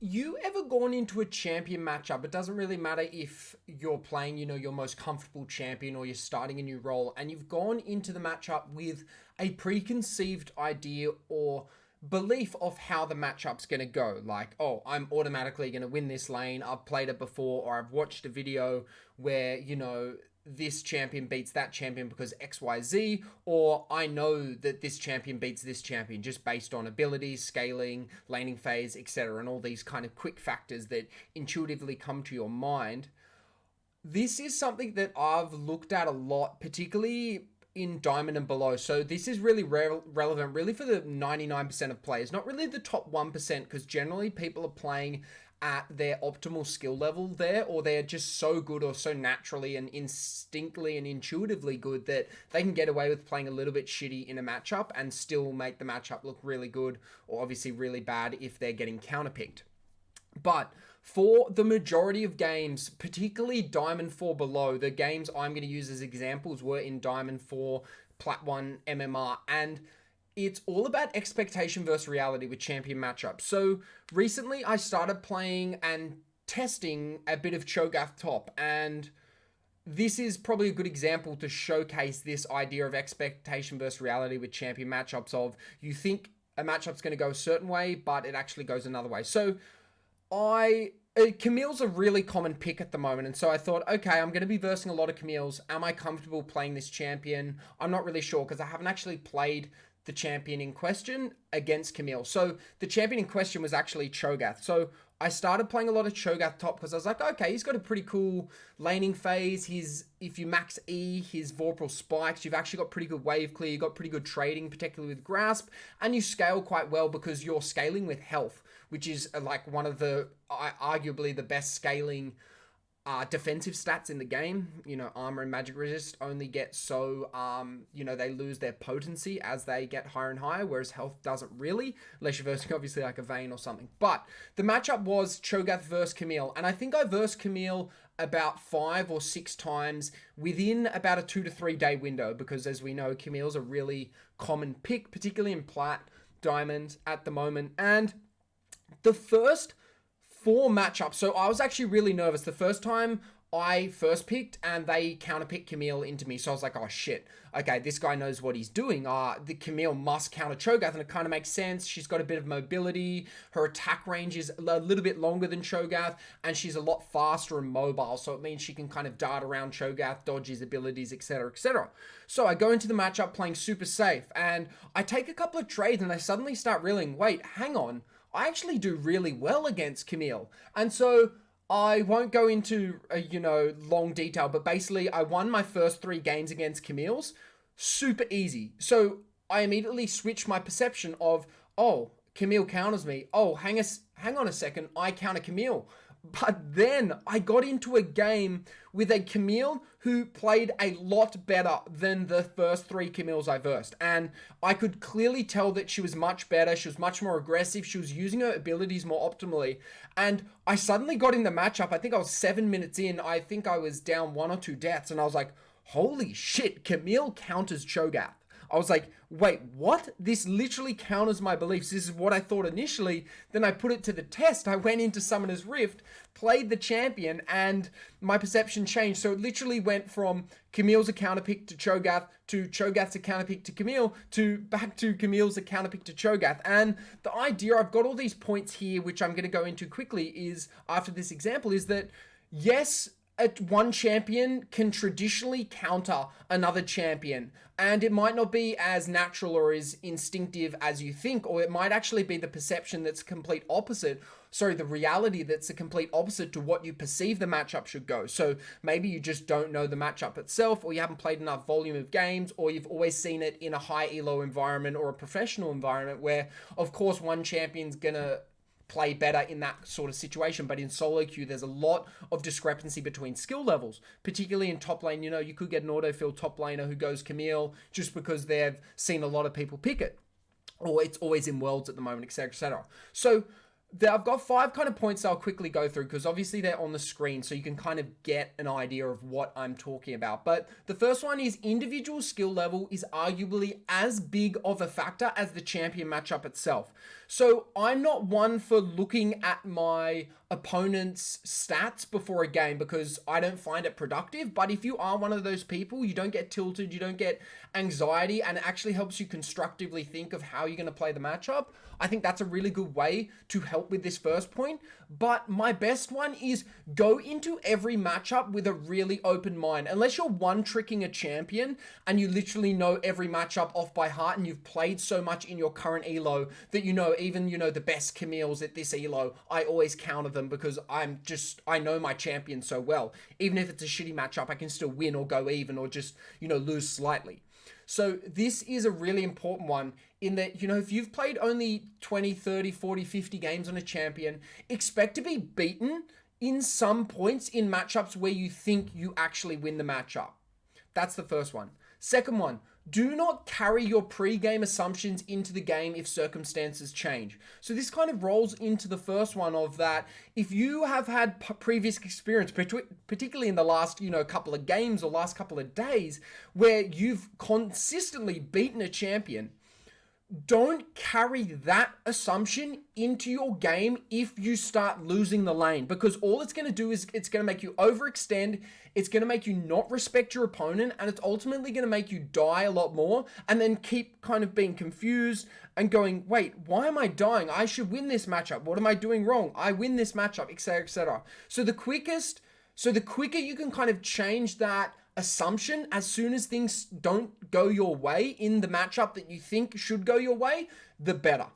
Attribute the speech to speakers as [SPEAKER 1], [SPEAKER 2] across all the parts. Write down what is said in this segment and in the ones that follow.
[SPEAKER 1] you ever gone into a champion matchup? It doesn't really matter if you're playing, your most comfortable champion or you're starting a new role, and you've gone into the matchup with a preconceived idea or belief of how the matchup's going to go. Like, oh, I'm automatically going to win this lane. I've played it before, or I've watched a video where, this champion beats that champion because XYZ, or I know that this champion beats this champion just based on abilities, scaling, laning phase, etc., and all these kind of quick factors that intuitively come to your mind. This is something that I've looked at a lot, particularly in Diamond and below. So this is really relevant really for the 99% of players, not really the top 1%, because generally people are playing at their optimal skill level there, or they're just so good or so naturally and instinctively and intuitively good that they can get away with playing a little bit shitty in a matchup and still make the matchup look really good, or obviously really bad if they're getting counterpicked. But for the majority of games, particularly Diamond 4 below, the games I'm going to use as examples were in Diamond 4, Plat 1, MMR, and it's all about expectation versus reality with champion matchups. So recently I started playing and testing a bit of Cho'Gath top, and this is probably a good example to showcase this idea of expectation versus reality with champion matchups of you think a matchup's going to go a certain way, but it actually goes another way. So Camille's a really common pick at the moment, and so I thought, okay, I'm going to be versing a lot of Camille's. Am I comfortable playing this champion? I'm not really sure because I haven't actually played the champion in question against Camille. So the champion in question was actually Cho'Gath. So I started playing a lot of Cho'Gath top because I was like, okay, he's got a pretty cool laning phase. If you max E, his Vorpal spikes, you've actually got pretty good wave clear, you've got pretty good trading, particularly with Grasp, and you scale quite well because you're scaling with health, which is like one of the, arguably the best scaling defensive stats in the game. Armor and magic resist only get so, they lose their potency as they get higher and higher, whereas health doesn't really, unless you're versing obviously like a Vayne or something. But the matchup was Cho'Gath versus Camille, and I think I versed Camille about 5 or 6 times within about a 2 to 3 day window, because as we know, Camille's a really common pick, particularly in Plat, Diamond at the moment. And the first 4 matchups. So I was actually really nervous the first time I first picked, and they counterpicked Camille into me. So I was like, oh shit, okay, this guy knows what he's doing. The Camille must counter Cho'Gath, and it kind of makes sense. She's got a bit of mobility. Her attack range is a little bit longer than Cho'Gath, and she's a lot faster and mobile. So it means she can kind of dart around Cho'Gath, dodge his abilities, etc., etc. So I go into the matchup playing super safe, and I take a couple of trades, and I suddenly start reeling, wait, hang on, I actually do really well against Camille. And so I won't go into, long detail, but basically I won my first 3 games against Camille's super easy. So I immediately switched my perception of, oh, Camille counters me. Oh, hang on a second, I counter Camille. But then I got into a game with a Camille who played a lot better than the first 3 Camilles I versed. And I could clearly tell that she was much better. She was much more aggressive. She was using her abilities more optimally. And I suddenly got in the matchup. I think I was 7 minutes in. I think I was down 1 or 2 deaths. And I was like, holy shit, Camille counters Cho'Gath. I was like, wait, what? This literally counters my beliefs. This is what I thought initially. Then I put it to the test. I went into Summoner's Rift, played the champion, and my perception changed. So it literally went from Camille's a counterpick to Cho'Gath, to Cho'Gath's a counterpick to Camille, to back to Camille's a counterpick to Cho'Gath. And the idea, I've got all these points here, which I'm going to go into quickly, is after this example, is that yes, one champion can traditionally counter another champion, and it might not be as natural or as instinctive as you think, or it might actually be the perception that's complete opposite. Sorry, the reality that's a complete opposite to what you perceive the matchup should go. So maybe you just don't know the matchup itself, or you haven't played enough volume of games, or you've always seen it in a high elo environment or a professional environment where, of course, one champion's gonna play better in that sort of situation. But in solo queue, there's a lot of discrepancy between skill levels, particularly in top lane. You could get an autofill top laner who goes Camille just because they've seen a lot of people pick it, or it's always in worlds at the moment, etc., etc. So I've got 5 kind of points I'll quickly go through because obviously they're on the screen so you can kind of get an idea of what I'm talking about. But the first one is individual skill level is arguably as big of a factor as the champion matchup itself. So I'm not one for looking at my opponent's stats before a game because I don't find it productive. But if you are one of those people, you don't get tilted, you don't get anxiety, and it actually helps you constructively think of how you're going to play the matchup. I think that's a really good way to help with this first point. But my best one is go into every matchup with a really open mind. Unless you're one-tricking a champion and you literally know every matchup off by heart and you've played so much in your current elo that you know even the best Camille's at this elo, I always counter them because I know my champion so well. Even if it's a shitty matchup, I can still win or go even or just, lose slightly. So this is a really important one in that, if you've played only 20, 30, 40, 50 games on a champion, expect to be beaten in some points in matchups where you think you actually win the matchup. That's the first one. Second one, do not carry your pre-game assumptions into the game if circumstances change. So this kind of rolls into the first one of that. If you have had previous experience, particularly in the last, couple of games or last couple of days, where you've consistently beaten a champion, don't carry that assumption into your game if you start losing the lane, because all it's going to do is it's going to make you overextend. It's going to make you not respect your opponent, and it's ultimately going to make you die a lot more and then keep kind of being confused and going, wait, why am I dying? I should win this matchup. What am I doing wrong? I win this matchup, etc., etc. So the quicker you can kind of change that assumption as soon as things don't go your way in the matchup that you think should go your way, the better.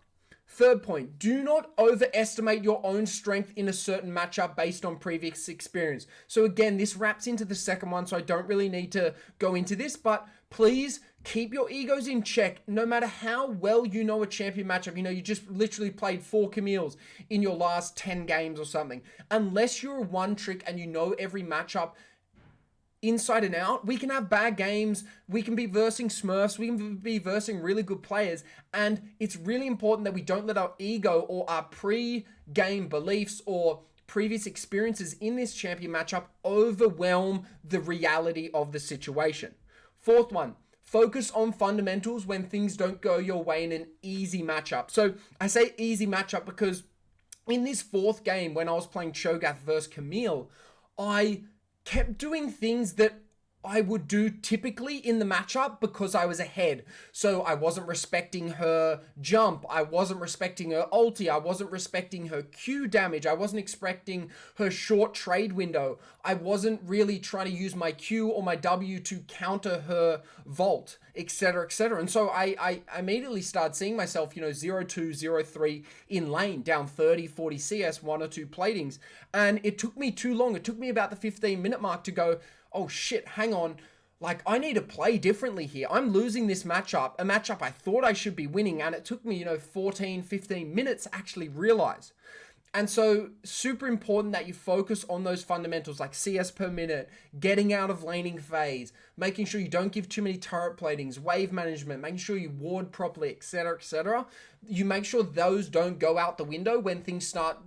[SPEAKER 1] Third point, do not overestimate your own strength in a certain matchup based on previous experience. So again, this wraps into the second one, so I don't really need to go into this, but please keep your egos in check no matter how well you know a champion matchup. You just literally played 4 Camille's in your last 10 games or something. Unless you're one trick and you know every matchup inside and out, we can have bad games, we can be versing smurfs, we can be versing really good players, and it's really important that we don't let our ego or our pre-game beliefs or previous experiences in this champion matchup overwhelm the reality of the situation. Fourth one, focus on fundamentals when things don't go your way in an easy matchup. So I say easy matchup because in this fourth game when I was playing Cho'Gath versus Camille, I kept doing things that I would do typically in the matchup because I was ahead. So I wasn't respecting her jump. I wasn't respecting her ulti. I wasn't respecting her Q damage. I wasn't expecting her short trade window. I wasn't really trying to use my Q or my W to counter her vault, etc., etc. And so I immediately started seeing myself, 0-2, 0-3 in lane, down 30, 40 CS, 1 or 2 platings. And it took me too long. It took me about the 15-minute mark to go, oh shit, hang on. I need to play differently here. I'm losing this matchup, a matchup I thought I should be winning, and it took me, 14, 15 minutes to actually realize. And so super important that you focus on those fundamentals like CS per minute, getting out of laning phase, making sure you don't give too many turret platings, wave management, making sure you ward properly, etc., etc. You make sure those don't go out the window when things start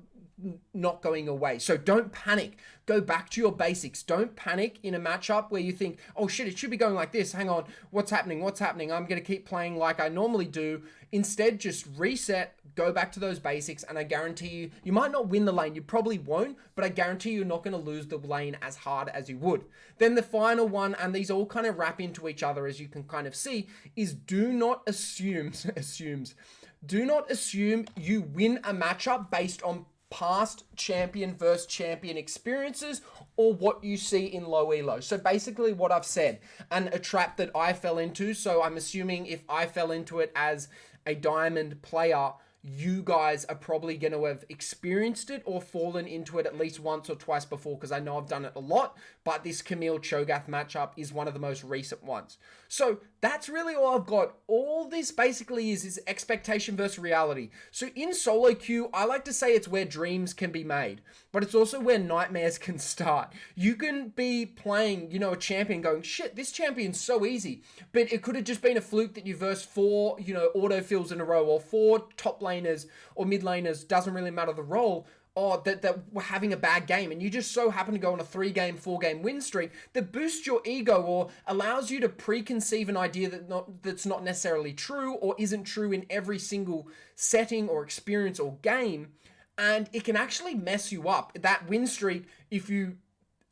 [SPEAKER 1] not going away. So don't panic. Go back to your basics. Don't panic in a matchup where you think, oh shit, it should be going like this. Hang on, what's happening? I'm going to keep playing like I normally do. Instead, just reset, go back to those basics, and I guarantee you might not win the lane. You probably won't, but I guarantee you're not going to lose the lane as hard as you would. Then the final one, and these all kind of wrap into each other as you can kind of see, is do not assume you win a matchup based on past champion versus champion experiences or what you see in low elo. So basically what I've said, and a trap that I fell into, so I'm assuming if I fell into it as a diamond player, you guys are probably going to have experienced it or fallen into it at least once or twice before, because I know I've done it a lot, but this Camille Cho'Gath matchup is one of the most recent ones. So that's really all I've got. All this basically is expectation versus reality. So in solo queue, I like to say it's where dreams can be made, but it's also where nightmares can start. You can be playing, a champion going, shit, this champion's so easy, but it could have just been a fluke that you versed 4, autofills in a row or 4 top lane laners or mid laners, doesn't really matter the role, or that were having a bad game, and you just so happen to go on a 3-game, 4-game win streak that boosts your ego or allows you to preconceive an idea that's not necessarily true or isn't true in every single setting or experience or game. And it can actually mess you up. That win streak, if you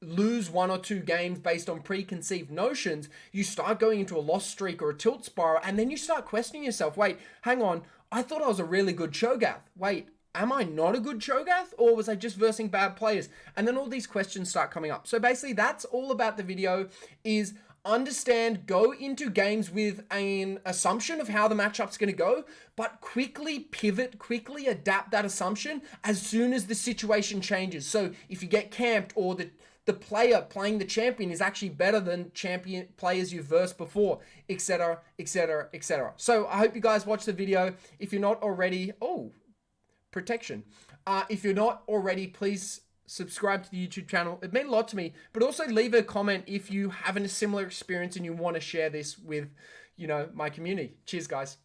[SPEAKER 1] lose 1 or 2 games based on preconceived notions, you start going into a loss streak or a tilt spiral, and then you start questioning yourself. Wait, hang on. I thought I was a really good Cho'Gath. Wait, am I not a good Cho'Gath, or was I just versing bad players? And then all these questions start coming up. So basically, that's all about the video, is understand, go into games with an assumption of how the matchup's going to go, but quickly pivot, quickly adapt that assumption as soon as the situation changes. So if you get camped, or the player playing the champion is actually better than champion players you've versed before, etc., etc., etc. So I hope you guys watch the video. If you're not already, protection. If you're not already, please subscribe to the YouTube channel. It meant a lot to me, but also leave a comment if you have a similar experience and you want to share this with, my community. Cheers, guys.